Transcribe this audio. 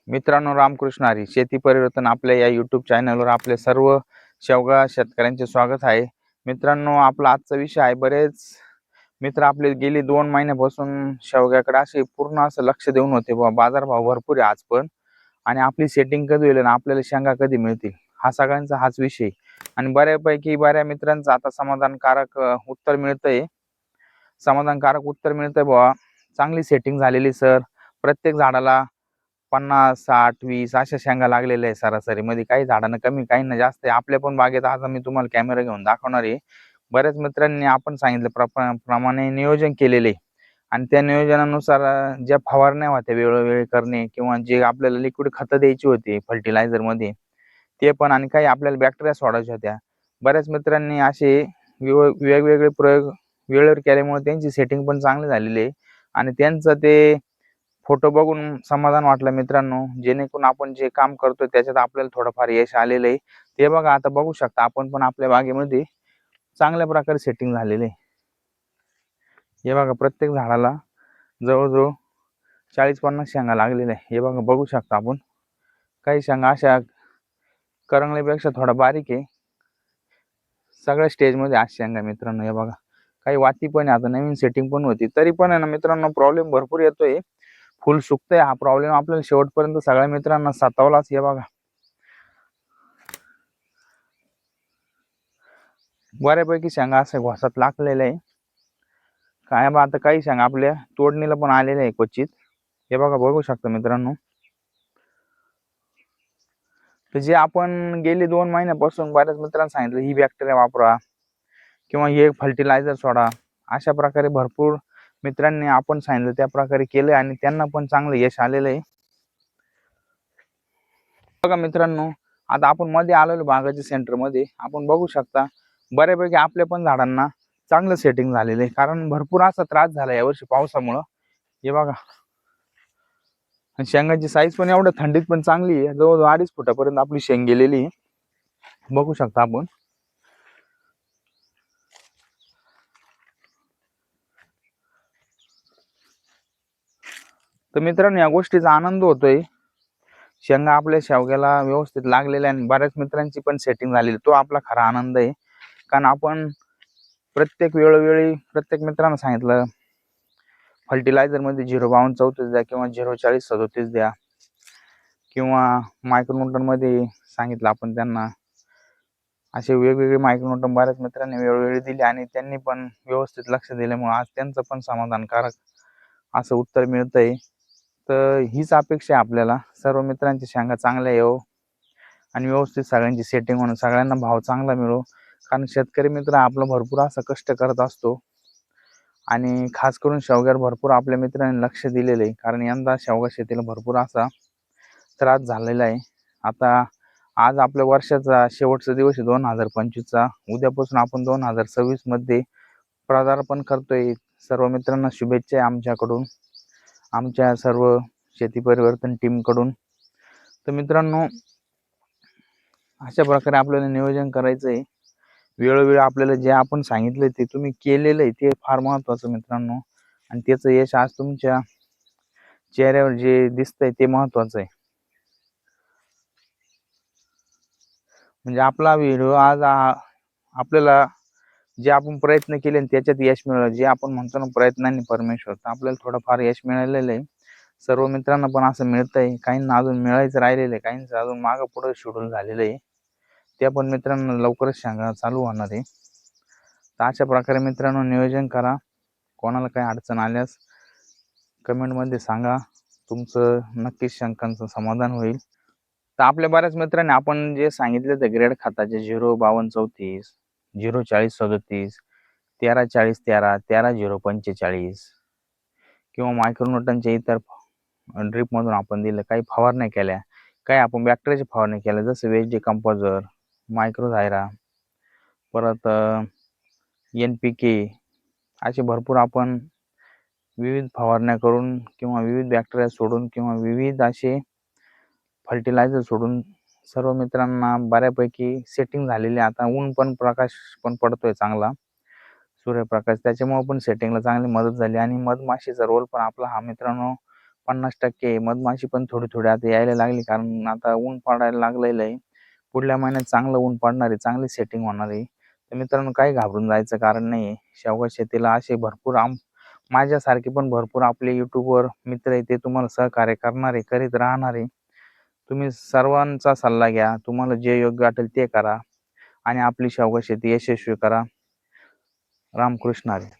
मित्रांनो, रामकृष्ण हरी. शेती परिवर्तन आपल्या या यूट्यूब चॅनलवर आपले सर्व शेवगा शेतकऱ्यांचे स्वागत आहे. मित्रांनो, आपला आजचा विषय आहे. बरेच मित्र आपले गेली 2 महिन्यापासून शेवग्याकडे असे पूर्ण असं लक्ष देऊन होते, बाजारभाव भरपूर आहे आज पण, आणि आपली सेटिंग कधी होईल आणि आपल्याला शेंगा कधी मिळतील, हा सगळ्यांचा हाच विषय. आणि बऱ्यापैकी बऱ्या मित्रांचं आता समाधानकारक उत्तर मिळतंय बुवा. चांगली सेटिंग झालेली सर. प्रत्येक झाडाला 50, 60, 20 अशा शेंगा लागलेल्या आहे सरासरी मध्ये. काही झाडांना कमी, काहींना जास्त आहे. आपल्या पण बागेत आज मी तुम्हाला कॅमेरा घेऊन दाखवणार आहे. बऱ्याच मित्रांनी आपण सांगितलं प्रमाणे नियोजन केलेले, आणि त्या नियोजनानुसार ज्या फवारण्या होत्या वेळोवेळी करणे, किंवा जे आपल्याला लिक्विड खतं द्यायची होती फर्टिलायझर मध्ये ते पण, आणि काही आपल्याला बॅक्टेरिया सोडायच्या होत्या. बऱ्याच मित्रांनी असे वेगवेगळे प्रयोग वेळेवर केल्यामुळे त्यांची सेटिंग पण चांगली झालेली आहे, आणि त्यांचं ते फोटो बघून समाधान वाटलं मित्रांनो. जेणेकरून आपण जे काम करतोय त्याच्यात आपल्याला थोडंफार यश आलेलं आहे. ते बघा, आता बघू शकता आपण पण आपल्या बागेमध्ये चांगल्या प्रकारे सेटिंग झालेले आहे. हे बघा, प्रत्येक झाडाला जवळजवळ 40-50 शेंगा लागलेल्या आहे. हे बघा, बघू शकता आपण. काही शेंगा अशा करंगळीपेक्षा थोडा बारीक आहे. सगळ्या स्टेजमध्ये आज शेंगा मित्रांनो. हे बघा, काही वाती पण आहे. आता नवीन सेटिंग पण होती, तरी पण आहे ना मित्रांनो, प्रॉब्लेम भरपूर येतोय. फुल सुकतंय. हा प्रॉब्लेम आपल्याला शेवटपर्यंत सगळ्या मित्रांना सतावलाच. हे बघा, बऱ्यापैकी शेंगा असं घोसात लागलेल्या आहे. काय बा, आता काही शेंगा आपल्या तोडणीला पण आलेल्या आहे क्वचित. हे बघा, बघू शकता मित्रांनो. तर जे आपण गेली 2 महिन्यापासून बऱ्याच मित्रांना सांगितलं, ही बॅक्टेरिया वापरा किंवा हे फर्टिलायझर सोडा, अशा प्रकारे भरपूर मित्रांनी आपण सांगितलं त्या प्रकारे केलं, आणि त्यांना पण चांगलं यश आलेलं आहे. बघा मित्रांनो, आता आपण मध्ये आलेलो बागाच्या सेंटर मध्ये. आपण बघू शकता बऱ्यापैकी आपल्या पण झाडांना चांगलं सेटिंग झालेलं आहे, कारण भरपूर असा त्रास झाला यावर्षी पावसामुळं. हे बघा, शेंगाची साईज पण एवढ्या थंडीत पण चांगली आहे. जवळजवळ 2.5 फुटापर्यंत आपली शेंग गेलेली आहे. बघू शकता आपण. तर मित्रांनो, या गोष्टीचा आनंद होतोय. शेंगा आपल्या शेवग्याला व्यवस्थित लागलेल्या, आणि बऱ्याच मित्रांची पण सेटिंग झालेली, तो आपला खरा आनंद आहे. कारण आपण प्रत्येक वेळोवेळी प्रत्येक मित्रांना सांगितलं, फर्टिलायझर मध्ये 05234 द्या, किंवा 04037 द्या, किंवा मायक्रोन्यूटन मध्ये सांगितलं आपण त्यांना. असे वेगवेगळे मायक्रोन्यूटन बऱ्याच मित्रांनी वेळोवेळी दिले, आणि त्यांनी पण व्यवस्थित लक्ष दिल्यामुळे आज त्यांचं पण समाधानकारक असं उत्तर मिळतंय. तर हीच अपेक्षा आहे आपल्याला, सर्व मित्रांची शेंगा चांगल्या येऊ, आणि व्यवस्थित सगळ्यांची सेटिंग म्हणून सगळ्यांना भाव चांगला मिळो. कारण शेतकरी मित्र आपला भरपूर असं कष्ट करत असतो, आणि खास करून शेवग्यावर भरपूर आपल्या मित्रांनी लक्ष दिलेलं आहे. कारण यंदा शेवगा शेतीला भरपूर असा त्रास झालेला आहे. आता आज आपल्या वर्षाचा शेवटचा दिवस आहे 2025चा. उद्यापासून आपण 2026 मध्ये पदार्पण करतोय. सर्व मित्रांना शुभेच्छा आहे आमच्याकडून, आमच्या सर्व शेती परिवर्तन टीम कडून. तर मित्रांनो, अशा प्रकारे आपल्याला नियोजन करायचं आहे. वेळोवेळी आपल्याला जे आपण सांगितलं ते तुम्ही केलेलं आहे, ते फार महत्त्वाचं मित्रांनो. आणि त्याचं यश आज तुमच्या चेहऱ्यावर जे दिसतंय ते महत्त्वाचं आहे. म्हणजे आपला व्हिडिओ आज आपल्याला जे आपण प्रयत्न केले त्याच्यात यश मिळालं. जे आपण म्हणतो ना, प्रयत्नांनी परमेश्वर, तर आपल्याला थोडंफार यश मिळालेलं आहे. सर्व मित्रांना पण असं मिळतंय. काहींना अजून मिळायचं राहिलेलं आहे, काहींचं अजून मागं पुढं शेड्यूल झालेलं आहे. त्या पण मित्रांना लवकरच शेंगा चालू होणार आहे. तर अशा प्रकारे मित्रांनो नियोजन करा. कोणाला काही अडचण आल्यास कमेंटमध्ये सांगा, तुमचं नक्कीच शंकांचं समाधान होईल. तर आपल्या बऱ्याच मित्रांनी आपण जे सांगितले ते ग्रेड खताचे 05234, 04037, 134013, 13045, किंवा मायक्रोन्यूटनच्या इतर ड्रीप मधून आपण दिलं. काही फवारण्या केल्या, काही आपण बॅक्टेरियाची फवारणी केल्या, जसं वेज डिकम्पोजर, मायक्रोझायरा, परत NPK, असे भरपूर आपण विविध फवारण्या करून, किंवा विविध बॅक्टेरिया सोडून, किंवा विविध असे फर्टिलायझर सोडून सर्व मित्रांना बऱ्यापैकी सेटिंग झालेली. आता ऊन पण, प्रकाश पण पडतोय चांगला, सूर्यप्रकाश, त्याच्यामुळे पण सेटिंगला चांगली मदत झाली. आणि मधमाशीचा रोल पण आपला हा मित्रांनो 50% मधमाशी पण थोडी थोडी आता यायला लागली, कारण आता ऊन पडायला लागलेलं आहे. पुढल्या महिन्यात चांगलं ऊन पडणार आहे, चांगली सेटिंग होणार आहे. तर मित्रांनो, काही घाबरून जायचं कारण नाही. शेवगा शेतीला असे भरपूर माझ्यासारखे पण भरपूर आपले युट्यूबवर मित्र आहे, ते तुम्हाला सहकार्य करणारे, करीत राहणारे. तुम्ही सर्वांचा सल्ला घ्या, तुम्हाला जे योग्य वाटेल ते करा आणि आपली शेवगा शेती यशस्वी करा. रामकृष्ण हरी.